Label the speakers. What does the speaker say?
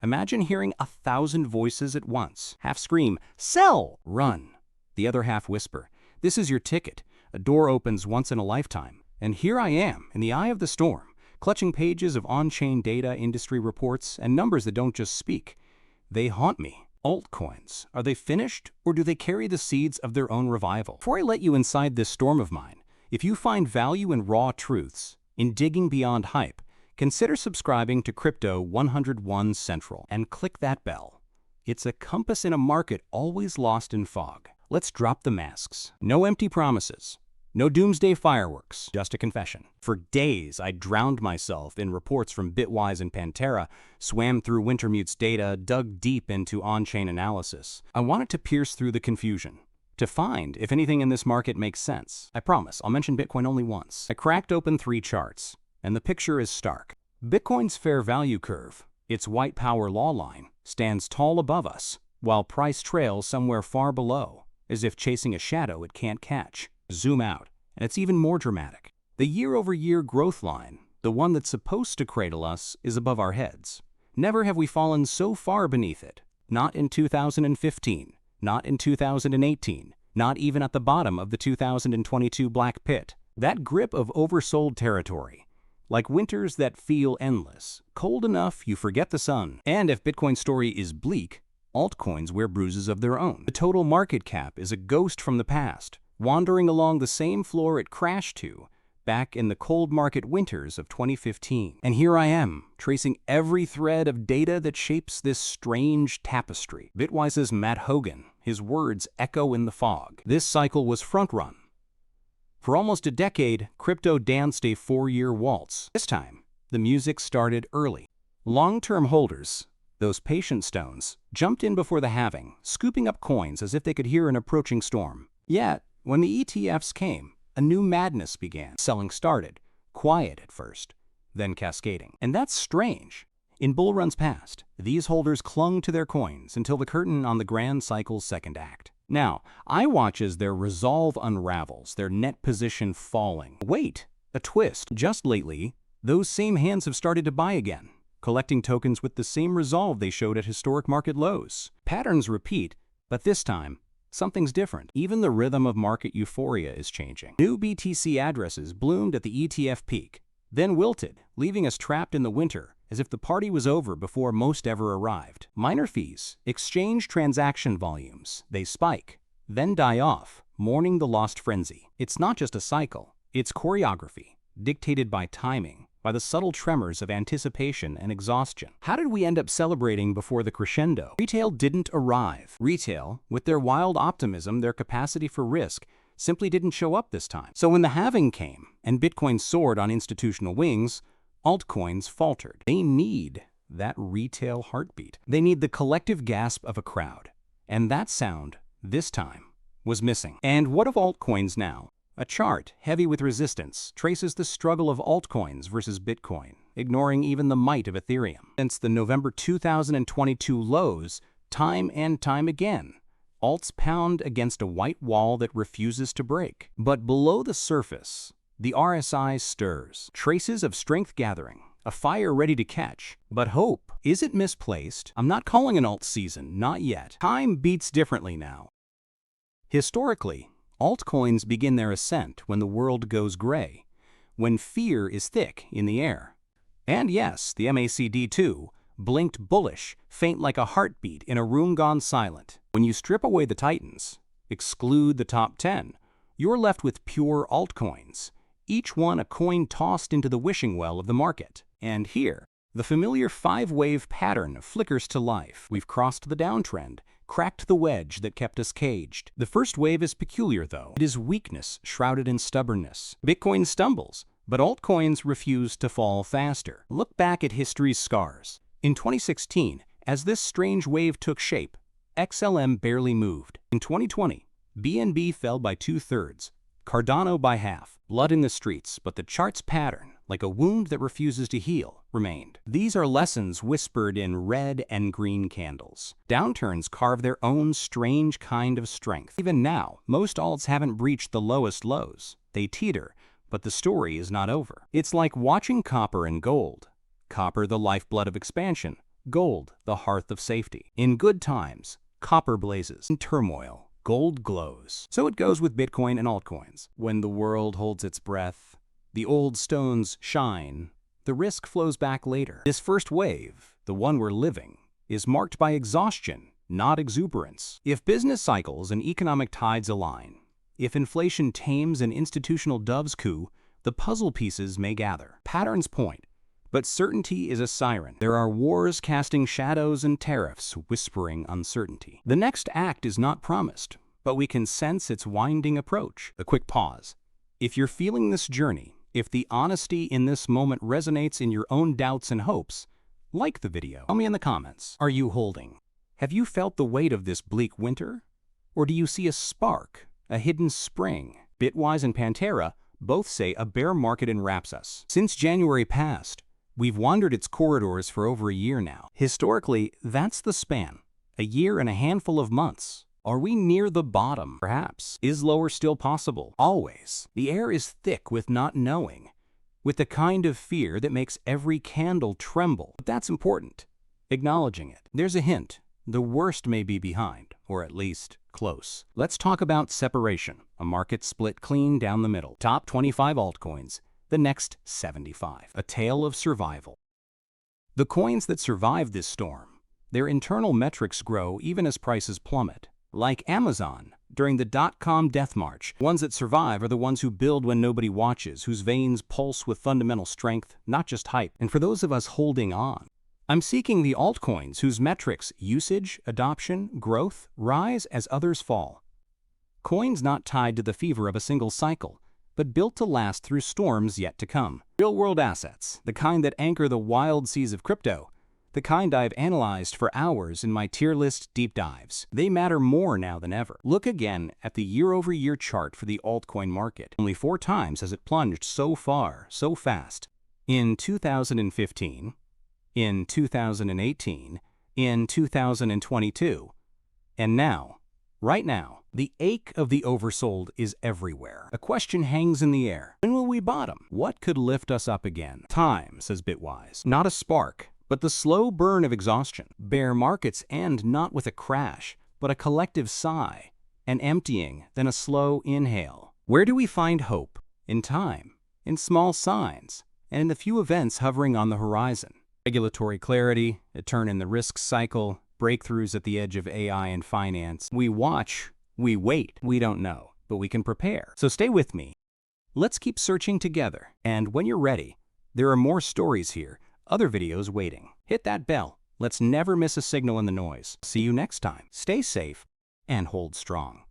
Speaker 1: Imagine hearing 1,000 voices at once. Half scream, "Sell!" Run. The other half whisper, "This is your ticket. A door opens once in a lifetime." And here I am, in the eye of the storm, clutching pages of on-chain data, industry reports, and numbers that don't just speak. They haunt me. Altcoins, are they finished, or do they carry the seeds of their own revival? Before I let you inside this storm of mine, if you find value in raw truths, in digging beyond hype, consider subscribing to Crypto 101 Central and click that bell. It's a compass in a market always lost in fog. Let's drop the masks. No empty promises. No doomsday fireworks, just a confession. For days, I drowned myself in reports from Bitwise and Pantera, swam through Wintermute's data, dug deep into on-chain analysis. I wanted to pierce through the confusion, to find if anything in this market makes sense. I promise, I'll mention Bitcoin only once. I cracked open 3 charts, and the picture is stark. Bitcoin's fair value curve, its white power law line, stands tall above us, while price trails somewhere far below, as if chasing a shadow it can't catch. Zoom out, and it's even more dramatic. The year-over-year growth line, the one that's supposed to cradle us, is above our heads. Never have we fallen so far beneath it. Not in 2015, not in 2018, not even at the bottom of the 2022 black pit. That grip of oversold territory, like winters that feel endless, cold enough you forget the sun. And if Bitcoin's story is bleak, altcoins wear bruises of their own. The total market cap is a ghost from the past, wandering along the same floor it crashed to back in the cold market winters of 2015. And here I am, tracing every thread of data that shapes this strange tapestry. Bitwise's Matt Hogan, his words echo in the fog. This cycle was front-run. For almost a decade, crypto danced a 4-year waltz. This time, the music started early. Long-term holders, those patient stones, jumped in before the halving, scooping up coins as if they could hear an approaching storm. Yet, when the ETFs came, a new madness began. Selling started, quiet at first, then cascading. And that's strange. In bull runs past, these holders clung to their coins until the curtain on the grand cycle's second act. Now, I watch as their resolve unravels, their net position falling. Wait, a twist. Just lately, those same hands have started to buy again, collecting tokens with the same resolve they showed at historic market lows. Patterns repeat, but this time, something's different. Even the rhythm of market euphoria is changing. New BTC addresses bloomed at the ETF peak, then wilted, leaving us trapped in the winter, as if the party was over before most ever arrived. Miner fees, exchange transaction volumes, they spike, then die off, mourning the lost frenzy. It's not just a cycle, it's choreography, dictated by timing, by the subtle tremors of anticipation and exhaustion. How did we end up celebrating before the crescendo? Retail didn't arrive. Retail, with their wild optimism, their capacity for risk, simply didn't show up this time. So when the halving came, and Bitcoin soared on institutional wings, altcoins faltered. They need that retail heartbeat. They need the collective gasp of a crowd. And that sound, this time, was missing. And what of altcoins now? A chart, heavy with resistance, traces the struggle of altcoins versus Bitcoin, ignoring even the might of Ethereum. Since the November 2022 lows, time and time again, alts pound against a white wall that refuses to break. But below the surface, the RSI stirs, traces of strength gathering, a fire ready to catch. But hope, is it misplaced? I'm not calling an alt season, not yet. Time beats differently now. Historically, altcoins begin their ascent when the world goes gray, when fear is thick in the air. And yes, the MACD2 blinked bullish, faint like a heartbeat in a room gone silent. When you strip away the titans, exclude the top 10, you're left with pure altcoins, each one a coin tossed into the wishing well of the market. And here, the familiar 5-wave pattern flickers to life. We've crossed the downtrend, cracked the wedge that kept us caged. The first wave is peculiar, though. It is weakness shrouded in stubbornness. Bitcoin stumbles, but altcoins refuse to fall faster. Look back at history's scars. In 2016, as this strange wave took shape, XLM barely moved. In 2020, BNB fell by 2/3, Cardano by half. Blood in the streets, but the chart's pattern, like a wound that refuses to heal, remained. These are lessons whispered in red and green candles. Downturns carve their own strange kind of strength. Even now, most alts haven't breached the lowest lows. They teeter, but the story is not over. It's like watching copper and gold. Copper, the lifeblood of expansion, gold, the hearth of safety. In good times, copper blazes. In turmoil, gold glows. So it goes with Bitcoin and altcoins. When the world holds its breath, the old stones shine, the risk flows back later. This first wave, the one we're living, is marked by exhaustion, not exuberance. If business cycles and economic tides align, if inflation tames and institutional doves coo, the puzzle pieces may gather. Patterns point, but certainty is a siren. There are wars casting shadows and tariffs whispering uncertainty. The next act is not promised, but we can sense its winding approach. A quick pause. If you're feeling this journey, if the honesty in this moment resonates in your own doubts and hopes, like the video. Tell me in the comments, are you holding? Have you felt the weight of this bleak winter? Or do you see a spark, a hidden spring? Bitwise and Pantera both say a bear market enwraps us. Since January passed, we've wandered its corridors for over a year now. Historically, that's the span, a year and a handful of months. Are we near the bottom? Perhaps. Is lower still possible? Always. The air is thick with not knowing, with the kind of fear that makes every candle tremble. But that's important. Acknowledging it. There's a hint. The worst may be behind, or at least close. Let's talk about separation, a market split clean down the middle. Top 25 altcoins, the next 75. A tale of survival. The coins that survive this storm, their internal metrics grow even as prices plummet. Like Amazon, during the dot-com death march, ones that survive are the ones who build when nobody watches, whose veins pulse with fundamental strength, not just hype. And for those of us holding on, I'm seeking the altcoins whose metrics, usage, adoption, growth, rise as others fall. Coins not tied to the fever of a single cycle, but built to last through storms yet to come. Real-world assets, the kind that anchor the wild seas of crypto, the kind I've analyzed for hours in my tier list deep dives. They matter more now than ever. Look again at the year-over-year chart for the altcoin market. Only 4 times has it plunged so far, so fast. In 2015, in 2018, in 2022, and now, right now, the ache of the oversold is everywhere. A question hangs in the air. When will we bottom? What could lift us up again? Time, says Bitwise. Not a spark, but the slow burn of exhaustion. Bear markets end not with a crash, but a collective sigh, an emptying, then a slow inhale. Where do we find hope? In time, in small signs, and in the few events hovering on the horizon. Regulatory clarity, a turn in the risk cycle, breakthroughs at the edge of AI and finance. We watch, we wait. We don't know, but we can prepare. So stay with me. Let's keep searching together. And when you're ready, there are more stories here, other videos waiting. Hit that bell. Let's never miss a signal in the noise. See you next time. Stay safe and hold strong.